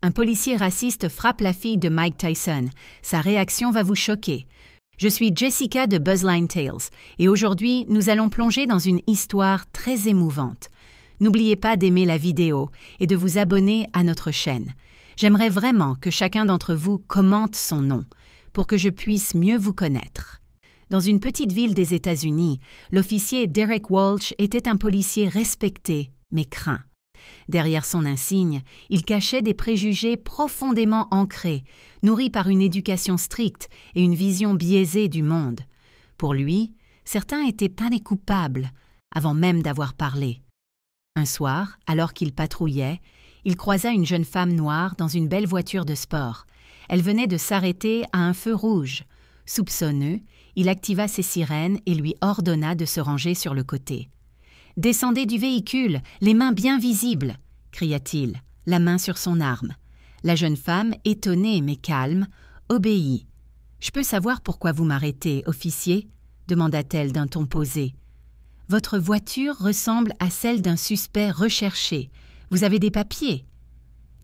Un policier raciste frappe la fille de Mike Tyson. Sa réaction va vous choquer. Je suis Jessica de Buzzline Tales et aujourd'hui, nous allons plonger dans une histoire très émouvante. N'oubliez pas d'aimer la vidéo et de vous abonner à notre chaîne. J'aimerais vraiment que chacun d'entre vous commente son nom pour que je puisse mieux vous connaître. Dans une petite ville des États-Unis, l'officier Derek Walsh était un policier respecté mais craint. Derrière son insigne, il cachait des préjugés profondément ancrés, nourris par une éducation stricte et une vision biaisée du monde. Pour lui, certains étaient pas les coupables, avant même d'avoir parlé. Un soir, alors qu'il patrouillait, il croisa une jeune femme noire dans une belle voiture de sport. Elle venait de s'arrêter à un feu rouge. Soupçonneux, il activa ses sirènes et lui ordonna de se ranger sur le côté. « Descendez du véhicule, les mains bien visibles !» cria-t-il, la main sur son arme. La jeune femme, étonnée mais calme, obéit. « Je peux savoir pourquoi vous m'arrêtez, officier ?» demanda-t-elle d'un ton posé. « Votre voiture ressemble à celle d'un suspect recherché. Vous avez des papiers ?»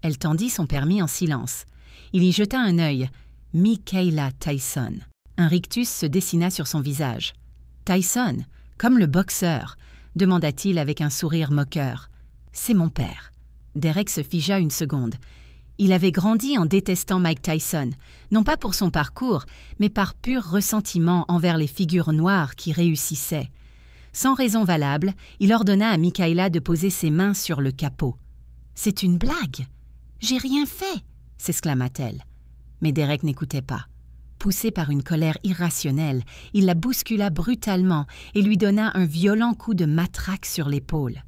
Elle tendit son permis en silence. Il y jeta un œil. « Michaela Tyson. » Un rictus se dessina sur son visage. « Tyson, comme le boxeur ?» demanda-t-il avec un sourire moqueur. « C'est mon père. » Derek se figea une seconde. Il avait grandi en détestant Mike Tyson, non pas pour son parcours, mais par pur ressentiment envers les figures noires qui réussissaient. Sans raison valable, il ordonna à Michaela de poser ses mains sur le capot. « C'est une blague. J'ai rien fait !» s'exclama-t-elle. Mais Derek n'écoutait pas. Poussé par une colère irrationnelle, il la bouscula brutalement et lui donna un violent coup de matraque sur l'épaule.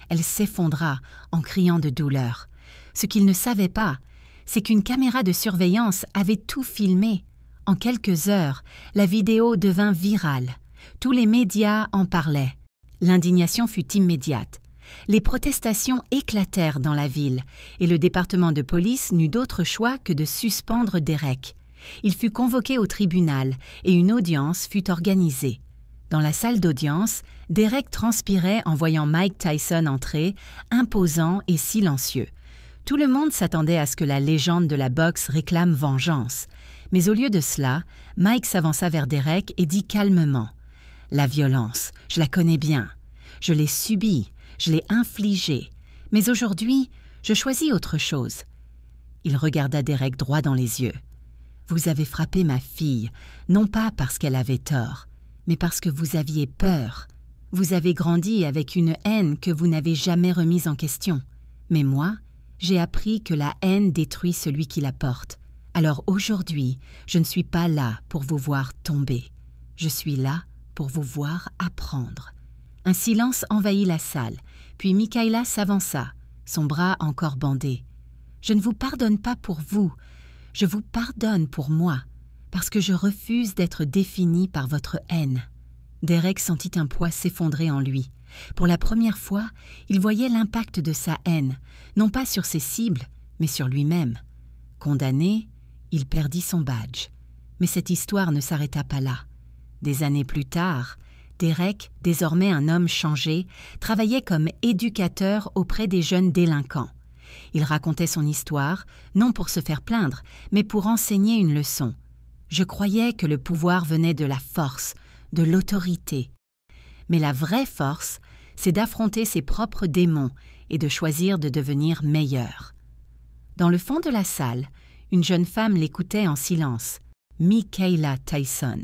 Elle s'effondra en criant de douleur. Ce qu'il ne savait pas, c'est qu'une caméra de surveillance avait tout filmé. En quelques heures, la vidéo devint virale. Tous les médias en parlaient. L'indignation fut immédiate. Les protestations éclatèrent dans la ville et le département de police n'eut d'autre choix que de suspendre Derek. Il fut convoqué au tribunal et une audience fut organisée. Dans la salle d'audience, Derek transpirait en voyant Mike Tyson entrer, imposant et silencieux. Tout le monde s'attendait à ce que la légende de la boxe réclame vengeance. Mais au lieu de cela, Mike s'avança vers Derek et dit calmement « La violence, je la connais bien. Je l'ai subie, je l'ai infligée. Mais aujourd'hui, je choisis autre chose. » Il regarda Derek droit dans les yeux. « Vous avez frappé ma fille, non pas parce qu'elle avait tort, mais parce que vous aviez peur. Vous avez grandi avec une haine que vous n'avez jamais remise en question. Mais moi, j'ai appris que la haine détruit celui qui la porte. Alors aujourd'hui, je ne suis pas là pour vous voir tomber. Je suis là pour vous voir apprendre. » Un silence envahit la salle, puis Michaela s'avança, son bras encore bandé. « Je ne vous pardonne pas pour vous. Je vous pardonne pour moi, parce que je refuse d'être défini par votre haine. » Derek sentit un poids s'effondrer en lui. Pour la première fois, il voyait l'impact de sa haine, non pas sur ses cibles, mais sur lui-même. Condamné, il perdit son badge. Mais cette histoire ne s'arrêta pas là. Des années plus tard, Derek, désormais un homme changé, travaillait comme éducateur auprès des jeunes délinquants. Il racontait son histoire, non pour se faire plaindre, mais pour enseigner une leçon. « Je croyais que le pouvoir venait de la force, de l'autorité. Mais la vraie force, c'est d'affronter ses propres démons et de choisir de devenir meilleur. » Dans le fond de la salle, une jeune femme l'écoutait en silence. Michaela Tyson.